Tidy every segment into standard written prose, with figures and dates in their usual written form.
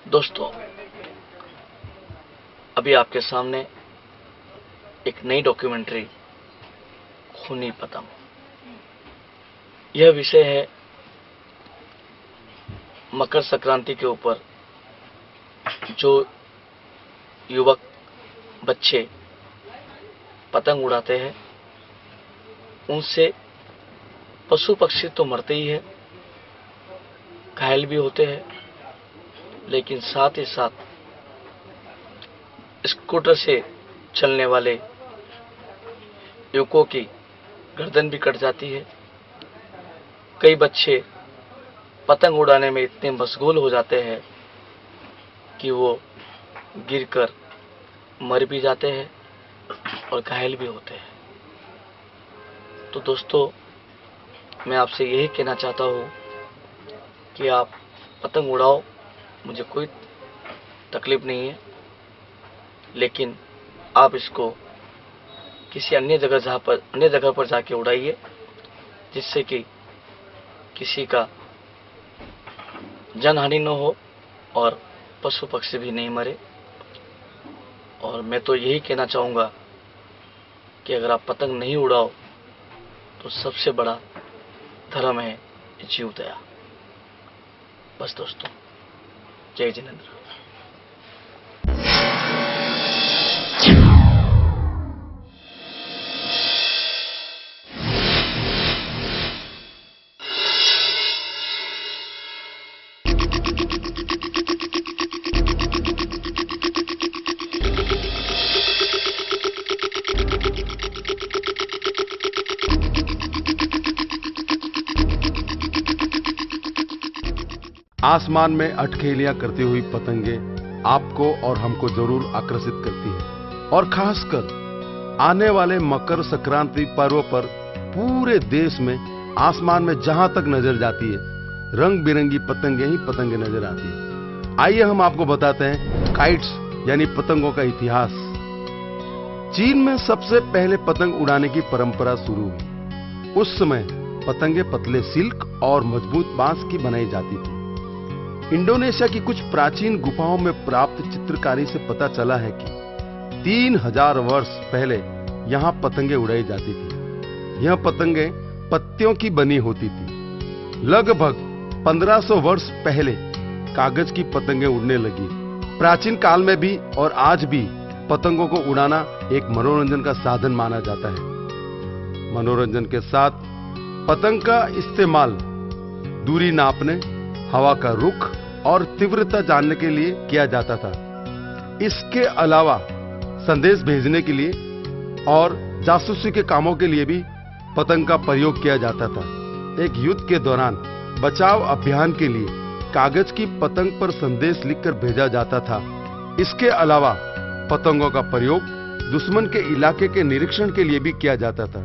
दोस्तों, अभी आपके सामने एक नई डॉक्यूमेंट्री खूनी पतंग। यह विषय है मकर संक्रांति के ऊपर जो युवक बच्चे पतंग उड़ाते हैं, उनसे पशु पक्षी तो मरते ही है, घायल भी होते हैं, लेकिन साथ ही साथ स्कूटर से चलने वाले युवकों की गर्दन भी कट जाती है। कई बच्चे पतंग उड़ाने में इतने मशगूल हो जाते हैं कि वो गिरकर मर भी जाते हैं और घायल भी होते हैं। तो दोस्तों, मैं आपसे यही कहना चाहता हूँ कि आप पतंग उड़ाओ, मुझे कोई तकलीफ नहीं है, लेकिन आप इसको किसी अन्य जगह पर जाके उड़ाइए, जिससे कि किसी का जनहानि न हो और पशु पक्षी भी नहीं मरे। और मैं तो यही कहना चाहूँगा कि अगर आप पतंग नहीं उड़ाओ तो सबसे बड़ा धर्म है जीव दया। बस दोस्तों, जय जिनेंद्र। आसमान में अटखेलियां करती हुई पतंगे आपको और हमको जरूर आकर्षित करती है, और खासकर आने वाले मकर संक्रांति पर्व पर पूरे देश में आसमान में जहां तक नजर जाती है, रंग बिरंगी पतंगे ही पतंगे नजर आती है। आइए हम आपको बताते हैं काइट्स यानी पतंगों का इतिहास। चीन में सबसे पहले पतंग उड़ाने की परंपरा शुरू हुई। उस समय पतंगे पतले सिल्क और मजबूत बांस की बनाई जाती थी। इंडोनेशिया की कुछ प्राचीन गुफाओं में प्राप्त चित्रकारी से पता चला है कि 3000 वर्ष पहले यहां पतंगे उड़ाई जाती थी। यह पतंगे पत्तियों की बनी होती थी। लगभग 1500 वर्ष पहले कागज की पतंगे उड़ने लगी। प्राचीन काल में भी और आज भी पतंगों को उड़ाना एक मनोरंजन का साधन माना जाता है। मनोरंजन के साथ पतंग का इस्तेमाल दूरी नापने, हवा का रुख और तीव्रता जानने के लिए किया जाता था। इसके अलावा संदेश भेजने के लिए और जासूसी के कामों के लिए भी पतंग का प्रयोग किया जाता था। एक युद्ध के दौरान बचाव अभियान के लिए कागज की पतंग पर संदेश लिखकर भेजा जाता था। इसके अलावा पतंगों का प्रयोग दुश्मन के इलाके के निरीक्षण के लिए भी किया जाता था।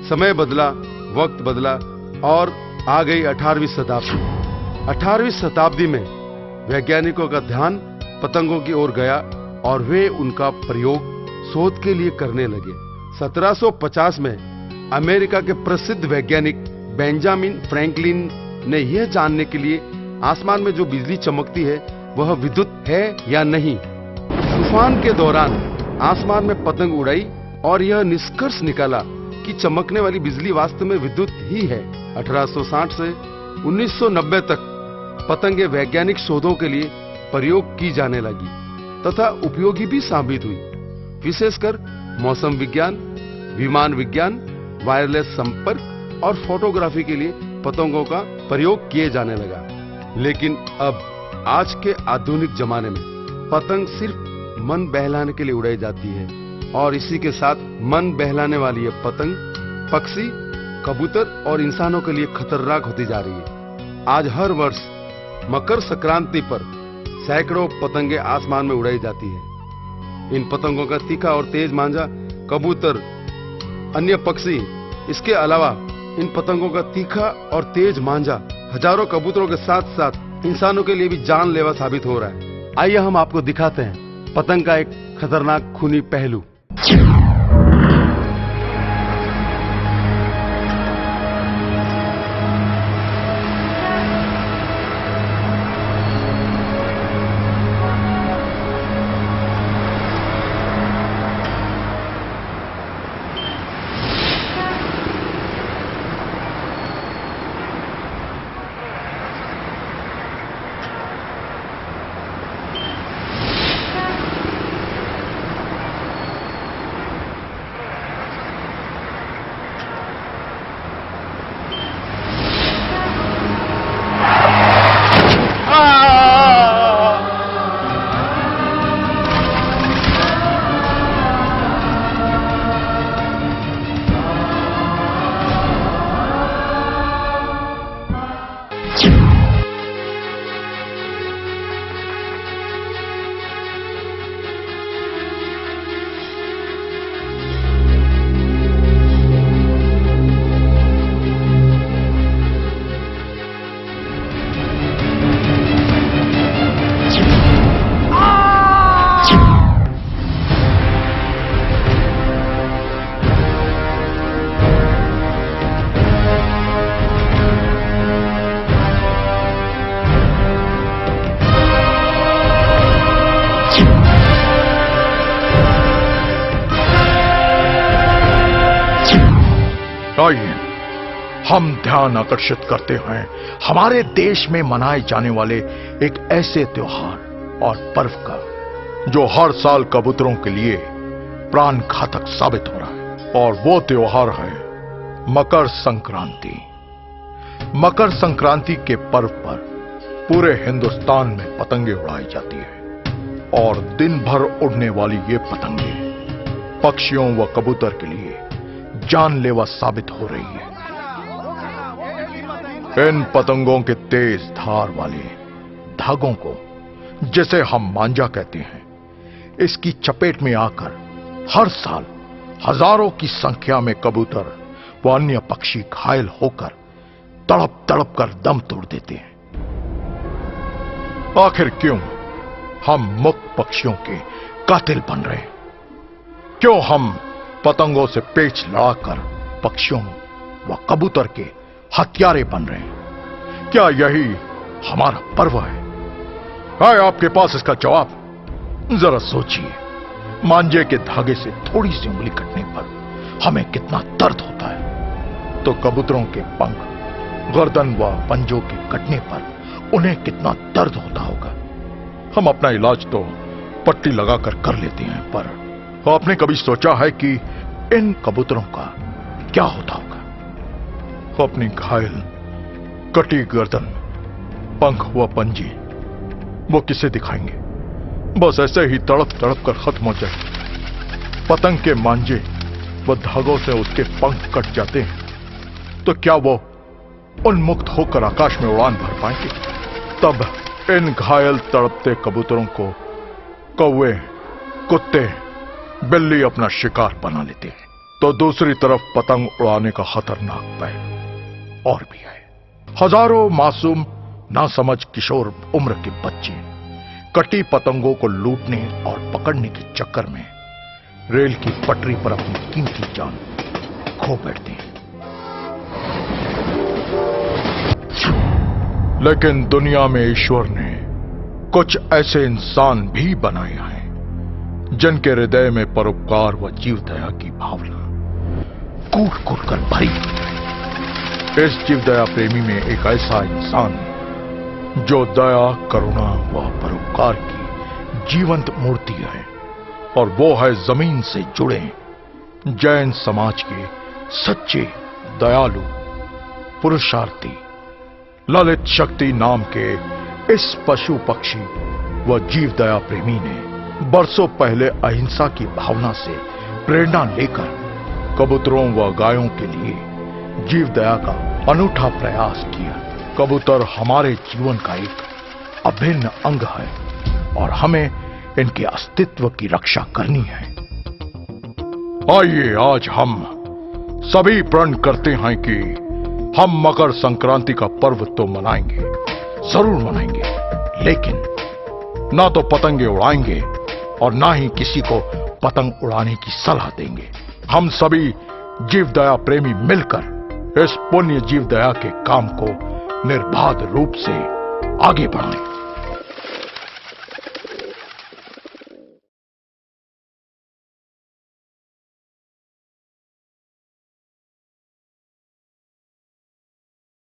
समय बदला, वक्त बदला और आ गई 18वीं शताब्दी। 18वीं शताब्दी में वैज्ञानिकों का ध्यान पतंगों की ओर गया और वे उनका प्रयोग शोध के लिए करने लगे। 1750 में अमेरिका के प्रसिद्ध वैज्ञानिक बेंजामिन फ्रैंकलिन ने यह जानने के लिए आसमान में जो बिजली चमकती है वह विद्युत है या नहीं। तूफान के दौरान आसमान में पतंग उड़ाई और यह निष्कर्ष निकाला कि चमकने वाली बिजली वास्तव में विद्युत ही है। 1860 से 1990 तक पतंगे वैज्ञानिक शोधों के लिए प्रयोग की जाने लगी तथा उपयोगी भी साबित हुई। विशेषकर मौसम विज्ञान, विमान विज्ञान, वायरलेस संपर्क और फोटोग्राफी के लिए पतंगों का प्रयोग किए जाने लगा। लेकिन अब आज के आधुनिक जमाने में पतंग सिर्फ मन बहलाने के लिए उड़ाई जाती है, और इसी के साथ मन बहलाने वाली ये पतंग पक्षी, कबूतर और इंसानों के लिए खतरनाक होती जा रही है। आज हर वर्ष मकर संक्रांति पर सैकड़ों पतंगे आसमान में उड़ाई जाती है। इन पतंगों का तीखा और तेज मांझा कबूतर, अन्य पक्षी, इसके अलावा इन पतंगों का तीखा और तेज मांझा हजारों कबूतरों के साथ साथ इंसानों के लिए भी जानलेवा साबित हो रहा है। आइए हम आपको दिखाते हैं पतंग का एक खतरनाक खूनी पहलू। आइए हम ध्यान आकर्षित करते हैं हमारे देश में मनाए जाने वाले एक ऐसे त्योहार और पर्व का जो हर साल कबूतरों के लिए प्राण घातक साबित हो रहा है, और वो त्योहार है मकर संक्रांति। मकर संक्रांति के पर्व पर पूरे हिंदुस्तान में पतंगे उड़ाई जाती है और दिन भर उड़ने वाली ये पतंगे पक्षियों व कबूतर के लिए जानलेवा साबित हो रही है। इन पतंगों के तेज धार वाले धागों को, जिसे हम मांजा कहते हैं, इसकी चपेट में आकर हर साल हजारों की संख्या में कबूतर व अन्य पक्षी घायल होकर तड़प तड़प कर दम तोड़ देते हैं। आखिर क्यों हम मुक्त पक्षियों के कातिल बन रहे हैं? क्यों हम पतंगों से पेच लड़ाकर पक्षियों व कबूतर के हत्यारे बन रहे हैं? क्या यही हमारा पर्व है? आपके पास इसका जवाब? जरा सोचिए, मांजे के धागे से थोड़ी सी उंगली कटने पर हमें कितना दर्द होता है, तो कबूतरों के पंख, गर्दन व पंजों के कटने पर उन्हें कितना दर्द होता होगा। हम अपना इलाज तो पट्टी लगाकर कर लेते हैं, पर आपने कभी सोचा है कि इन कबूतरों का क्या होता होगा? अपनी घायल कटी गर्दन, पंख व पंजे वो किसे दिखाएंगे? बस ऐसे ही तड़प तड़प कर खत्म हो जाए। पतंग के मांजे व धागों से उसके पंख कट जाते हैं तो क्या वो उन्मुक्त होकर आकाश में उड़ान भर पाएंगे? तब इन घायल तड़पते कबूतरों को कौवे, कुत्ते, बिल्ली अपना शिकार बना लेते हैं। तो दूसरी तरफ पतंग उड़ाने का खतरनाक पहलू और भी है। हजारों मासूम नासमझ किशोर उम्र के बच्चे कटी पतंगों को लूटने और पकड़ने के चक्कर में रेल की पटरी पर अपनी कीमती जान खो बैठते हैं। लेकिन दुनिया में ईश्वर ने कुछ ऐसे इंसान भी बनाए हैं जिनके हृदय में परोपकार व जीव दया की भावना कूट कूट कर भरी है। इस जीव दया प्रेमी में एक ऐसा इंसान जो दया, करुणा व परोपकार की जीवंत मूर्ति है, और वो है जमीन से जुड़े जैन समाज के सच्चे, दयालु, पुरुषार्थी ललित शक्ति नाम के इस पशु पक्षी व जीव दया प्रेमी ने बरसों पहले अहिंसा की भावना से प्रेरणा लेकर कबूतरों व गायों के लिए जीव दया का अनूठा प्रयास किया। कबूतर हमारे जीवन का एक अभिन्न अंग है और हमें इनके अस्तित्व की रक्षा करनी है। आइए आज हम सभी प्रण करते हैं कि हम मकर संक्रांति का पर्व तो मनाएंगे, जरूर मनाएंगे, लेकिन ना तो पतंगे उड़ाएंगे और ना ही किसी को पतंग उड़ाने की सलाह देंगे। हम सभी जीव दया प्रेमी मिलकर इस पुण्य जीव दया के काम को निर्बाध रूप से आगे बढ़ाएं।